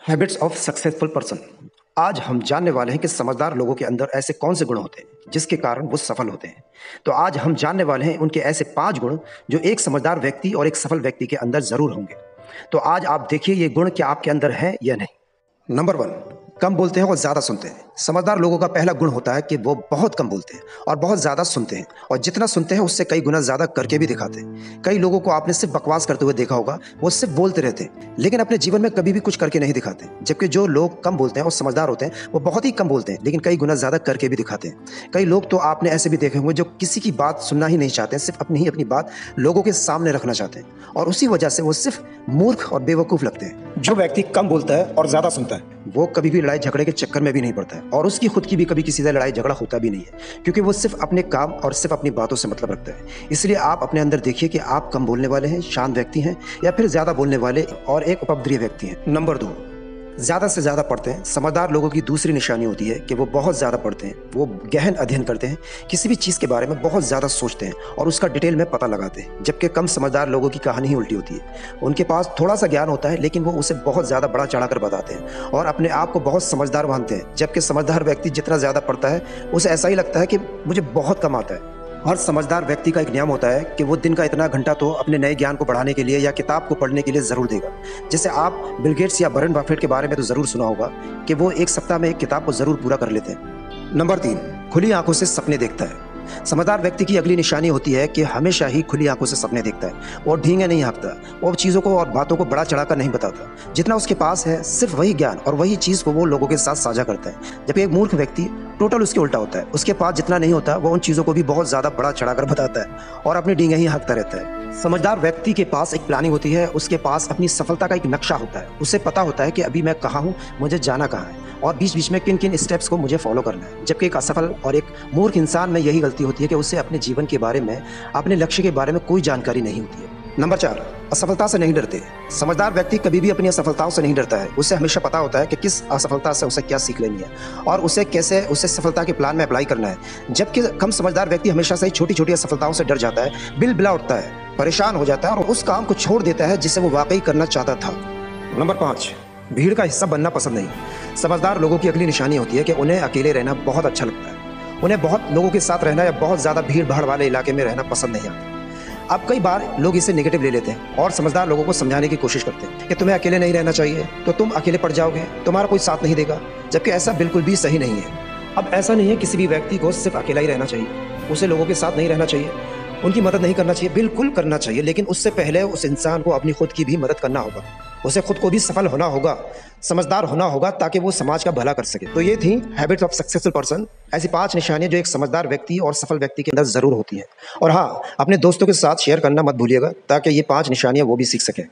Habits of successful person. आज हम जानने वाले हैं कि समझदार लोगों के अंदर ऐसे कौन से गुण होते हैं जिसके कारण वो सफल होते हैं। तो आज हम जानने वाले हैं उनके ऐसे 5 गुण जो एक समझदार व्यक्ति और एक सफल व्यक्ति के अंदर जरूर होंगे। तो आज आप देखिए ये गुण क्या आपके अंदर है या नहीं। नंबर 1, कम बोलते हैं और ज़्यादा सुनते हैं। समझदार लोगों का पहला गुण होता है कि वो बहुत कम बोलते हैं और बहुत ज़्यादा सुनते हैं, और जितना सुनते हैं उससे कई गुना ज़्यादा करके भी दिखाते हैं। कई लोगों को आपने सिर्फ बकवास करते हुए देखा होगा, वो सिर्फ बोलते रहते हैं लेकिन अपने जीवन में कभी भी कुछ करके नहीं दिखाते। जबकि जो लोग कम बोलते हैं और समझदार होते हैं वो बहुत ही कम बोलते हैं लेकिन कई गुना ज़्यादा करके भी दिखाते हैं। कई लोग तो आपने ऐसे भी देखे होंगे जो किसी की बात सुनना ही नहीं चाहते, सिर्फ अपनी बात लोगों के सामने रखना चाहते हैं, और उसी वजह से वो सिर्फ मूर्ख और बेवकूफ़ लगते हैं। जो व्यक्ति कम बोलता है और ज़्यादा सुनता है वो कभी भी लड़ाई झगड़े के चक्कर में भी नहीं पड़ता है, और उसकी खुद की भी कभी किसी से लड़ाई झगड़ा होता भी नहीं है, क्योंकि वो सिर्फ अपने काम और सिर्फ अपनी बातों से मतलब रखता है। इसलिए आप अपने अंदर देखिए कि आप कम बोलने वाले हैं, शांत व्यक्ति हैं, या फिर ज़्यादा बोलने वाले और एक उपद्रवी व्यक्ति हैं। नंबर 2, ज़्यादा से ज़्यादा पढ़ते हैं। समझदार लोगों की दूसरी निशानी होती है कि वो बहुत ज़्यादा पढ़ते हैं, वो गहन अध्ययन करते हैं, किसी भी चीज़ के बारे में बहुत ज़्यादा सोचते हैं और उसका डिटेल में पता लगाते हैं। जबकि कम समझदार लोगों की कहानी ही उल्टी होती है। उनके पास थोड़ा सा ज्ञान होता है लेकिन वो उसे बहुत ज़्यादा बड़ा चढ़ाकर बताते हैं और अपने आप को बहुत समझदार मानते हैं। जबकि समझदार व्यक्ति जितना ज़्यादा पढ़ता है उसे ऐसा ही लगता है कि मुझे बहुत कम आता है। हर समझदार व्यक्ति का एक नियम होता है कि वो दिन का इतना घंटा तो अपने नए ज्ञान को बढ़ाने के लिए या किताब को पढ़ने के लिए ज़रूर देगा। जैसे आप बिल गेट्स या वॉरेन बफेट के बारे में तो ज़रूर सुना होगा कि वो एक सप्ताह में एक किताब को ज़रूर पूरा कर लेते हैं। नंबर 3, खुली आंखों से सपने देखता है। समझदार व्यक्ति की अगली निशानी होती है कि हमेशा ही खुली आंखों से सपने देखता है और ढींगे नहीं हाँकता। वो चीज़ों को और बातों को बड़ा चढ़ाकर नहीं बताता। जितना उसके पास है सिर्फ वही ज्ञान और वही चीज़ को वो लोगों के साथ साझा करता है। जबकि एक मूर्ख व्यक्ति टोटल उसके उल्टा होता है। उसके पास जितना नहीं होता वो उन चीज़ों को भी बहुत ज़्यादा बड़ा चढ़ाकर बताता है और अपनी ढींगे ही हाँकता रहता है। समझदार व्यक्ति के पास एक प्लानिंग होती है, उसके पास अपनी सफलता का एक नक्शा होता है। उसे पता होता है कि अभी मैं कहाँ हूँ, मुझे जाना कहाँ है और बीच बीच में किन किन स्टेप्स को मुझे फॉलो करना है। जबकि एक असफल और एक मूर्ख इंसान में यही गलती होती है कि उसे अपने जीवन के बारे में, अपने लक्ष्य के बारे में कोई जानकारी नहीं होती है। नंबर 4, असफलता से नहीं डरते। समझदार व्यक्ति कभी भी अपनी असफलताओं से नहीं डरता है। उसे हमेशा पता होता है कि किस असफलता से उसे क्या सीख लेनी है और उसे कैसे उसे सफलता के प्लान में अप्लाई करना है। जबकि कम समझदार व्यक्ति हमेशा से छोटी छोटी असफलताओं से डर जाता है, बिलबिला उठता है, परेशान हो जाता है और उस काम को छोड़ देता है जिसे वो वाकई करना चाहता था। नंबर 5, भीड़ का हिस्सा बनना पसंद नहीं। समझदार लोगों की अगली निशानी होती है कि उन्हें अकेले रहना बहुत अच्छा लगता है। उन्हें बहुत लोगों के साथ रहना या बहुत ज़्यादा भीड़ भाड़ वाले इलाके में रहना पसंद नहीं आता। अब कई बार लोग इसे नेगेटिव ले लेते हैं और समझदार लोगों को समझाने की कोशिश करते हैं कि तुम्हें अकेले नहीं रहना चाहिए, तो तुम अकेले पड़ जाओगे, तुम्हारा कोई साथ नहीं देगा। जबकि ऐसा बिल्कुल भी सही नहीं है। अब ऐसा नहीं है किसी भी व्यक्ति को सिर्फ अकेला ही रहना चाहिए, उसे लोगों के साथ नहीं रहना चाहिए, उनकी मदद नहीं करना चाहिए, बिल्कुल करना चाहिए, लेकिन उससे पहले उस इंसान को अपनी खुद की भी मदद करना होगा। उसे खुद को भी सफल होना होगा, समझदार होना होगा, ताकि वो समाज का भला कर सके। तो ये थी हैबिट्स ऑफ सक्सेसफुल पर्सन, ऐसी 5 निशानियां जो एक समझदार व्यक्ति और सफल व्यक्ति के अंदर जरूर होती हैं। और हाँ, अपने दोस्तों के साथ शेयर करना मत भूलिएगा ताकि ये 5 निशानियां वो भी सीख सकें।